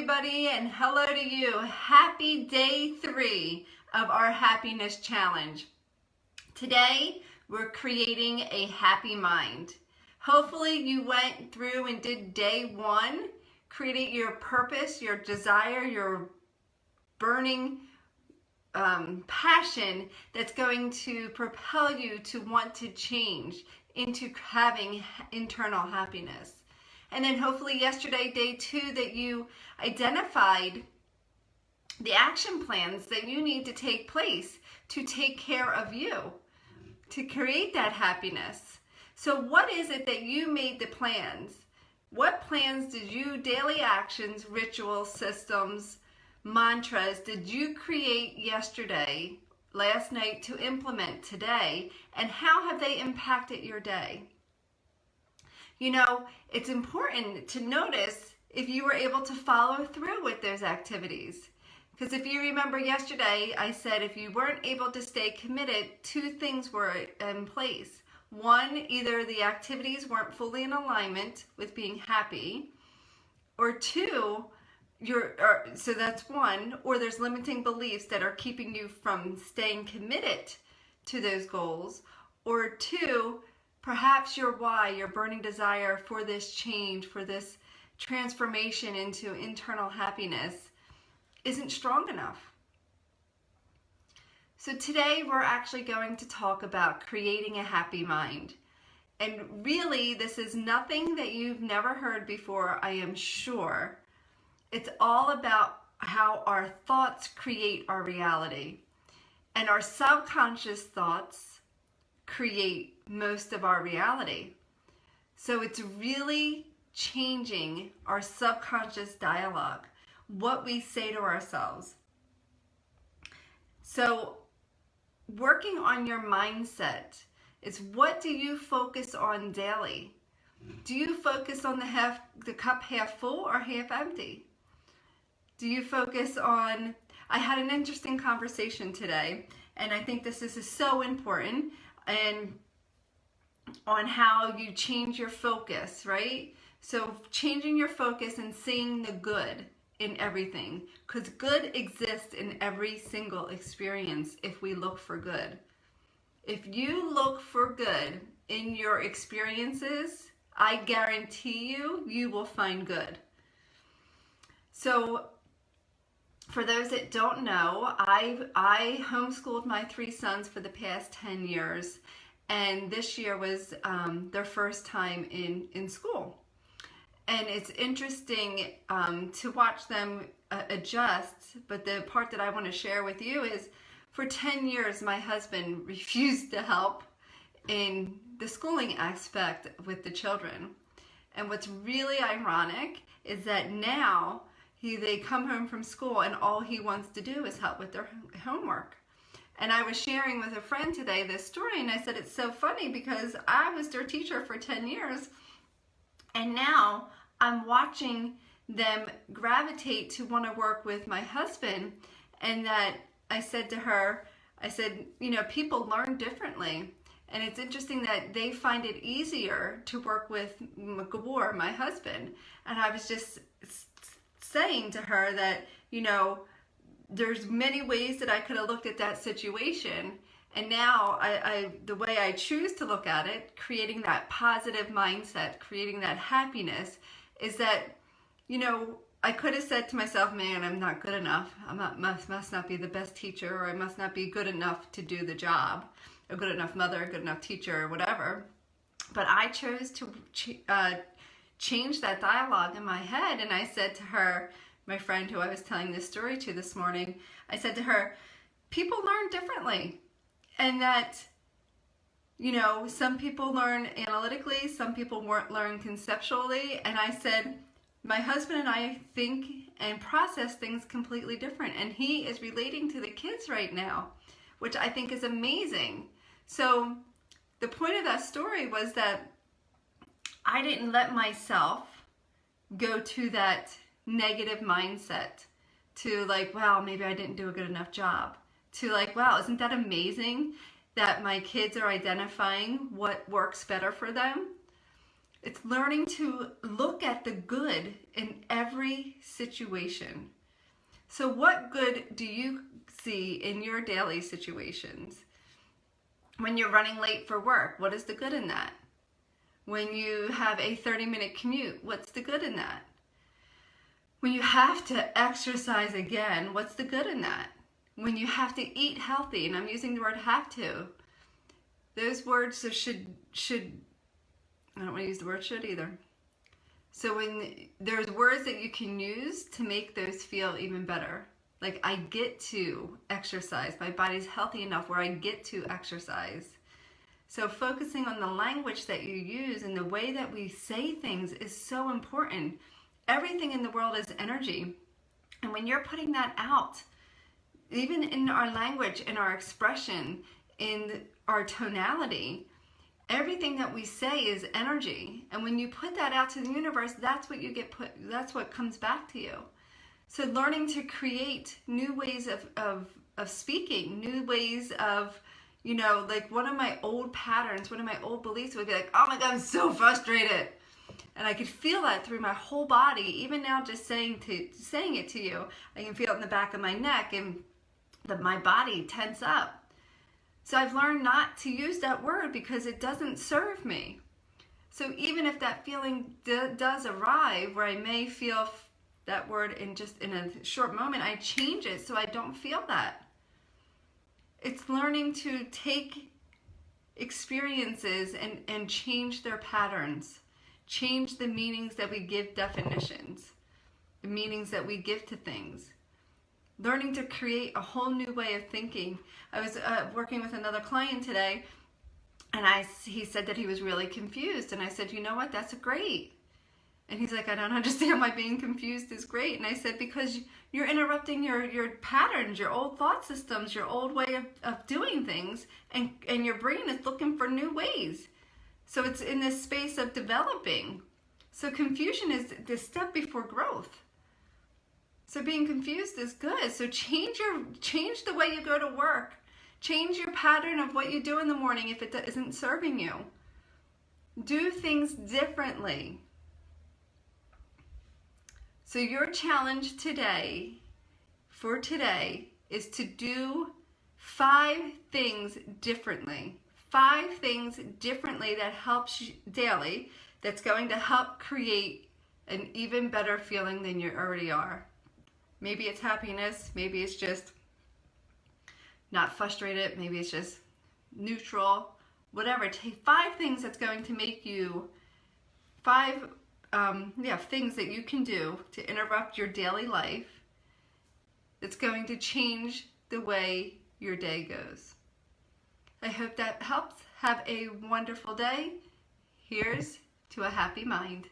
everybody, and hello to you. Happy day 3 of our happiness challenge. Today, we're creating a happy mind. Hopefully you went through and did day 1, creating your purpose, your desire, your burning passion that's going to propel you to want to change into having internal happiness. And then hopefully yesterday, day 2, that you identified the action plans that you need to take place to take care of you, to create that happiness. So what is it that you made the plans? What plans did you, daily actions, rituals, systems, mantras, did you create yesterday, last night, to implement today? And how have they impacted your day? You know, it's important to notice if you were able to follow through with those activities. Because if you remember yesterday, I said if you weren't able to stay committed, 2 things were in place. 1, either the activities weren't fully in alignment with being happy, or 2, so that's 1, or there's limiting beliefs that are keeping you from staying committed to those goals, or 2, perhaps your why, your burning desire for this change, for this transformation into internal happiness isn't strong enough. So today we're actually going to talk about creating a happy mind. And really, this is nothing that you've never heard before, I am sure. It's all about how our thoughts create our reality. And our subconscious thoughts create most of our reality. So it's really changing our subconscious dialogue, what we say to ourselves. So working on your mindset is, what do you focus on daily? Do you focus on the cup half full or half empty? Do you focus on, I had an interesting conversation today, and I think this is so important, and on how you change your focus, right? So changing your focus and seeing the good in everything, because good exists in every single experience if we look for good. If you look for good in your experiences, I guarantee you will find good. So for those that don't know, I homeschooled my 3 sons for the past 10 years, and this year was their first time in school. And it's interesting to watch them adjust, but the part that I want to share with you is, for 10 years my husband refused to help in the schooling aspect with the children. And what's really ironic is that now they come home from school and all he wants to do is help with their homework. And I was sharing with a friend today this story, and I said it's so funny because I was their teacher for 10 years, and now I'm watching them gravitate to want to work with my husband. And that I said to her, you know, people learn differently. And it's interesting that they find it easier to work with Gabor, my husband. And I was just saying to her that, you know, there's many ways that I could have looked at that situation. And now the way I choose to look at it, creating that positive mindset, creating that happiness, is that, you know, I could have said to myself, man, I'm not good enough. Must not be the best teacher, or I must not be good enough to do the job, a good enough mother, a good enough teacher, or whatever. But I chose to change that dialogue in my head. And I said to her, my friend who I was telling this story to this morning, I said to her, people learn differently. And that, you know, some people learn analytically, some people learn conceptually. And I said, my husband and I think and process things completely different. And he is relating to the kids right now, which I think is amazing. So the point of that story was that I didn't let myself go to that negative mindset, to like, wow, maybe I didn't do a good enough job, to like, wow, isn't that amazing that my kids are identifying what works better for them? It's learning to look at the good in every situation. So what good do you see in your daily situations? When you're running late for work, what is the good in that? When you have a 30-minute commute, what's the good in that? When you have to exercise again, what's the good in that? When you have to eat healthy, and I'm using the word have to, those words should, I don't want to use the word should either. So when there's words that you can use to make those feel even better. Like, I get to exercise. My body's healthy enough where I get to exercise. So focusing on the language that you use and the way that we say things is so important. Everything in the world is energy. And when you're putting that out, even in our language, in our expression, in our tonality, everything that we say is energy. And when you put that out to the universe, that's what you get that's what comes back to you. So learning to create new ways of speaking, new ways of, you know, like one of my old patterns, one of my old beliefs would be like, oh my God, I'm so frustrated. And I could feel that through my whole body. Even now, just saying it to you, I can feel it in the back of my neck and my body tense up. So I've learned not to use that word because it doesn't serve me. So even if that feeling does arrive where I may feel that word in a short moment, I change it so I don't feel that. It's learning to take experiences and change their patterns, change the meanings that we give definitions, the meanings that we give to things. Learning to create a whole new way of thinking. I was working with another client today, and he said that he was really confused. And I said, you know what, that's great. And he's like, I don't understand why being confused is great. And I said, because you're interrupting your patterns, your old thought systems, your old way of doing things, and your brain is looking for new ways. So it's in this space of developing. So confusion is the step before growth. So being confused is good. So change the way you go to work. Change your pattern of what you do in the morning if it isn't serving you. Do things differently. So your challenge today is to do 5 things differently. 5 things differently that helps you daily, that's going to help create an even better feeling than you already are. Maybe it's happiness, maybe it's just not frustrated, maybe it's just neutral, whatever. Take 5 things that's going to make you, 5 things that you can do to interrupt your daily life that's going to change the way your day goes. I hope that helps. Have a wonderful day. Here's to a happy mind.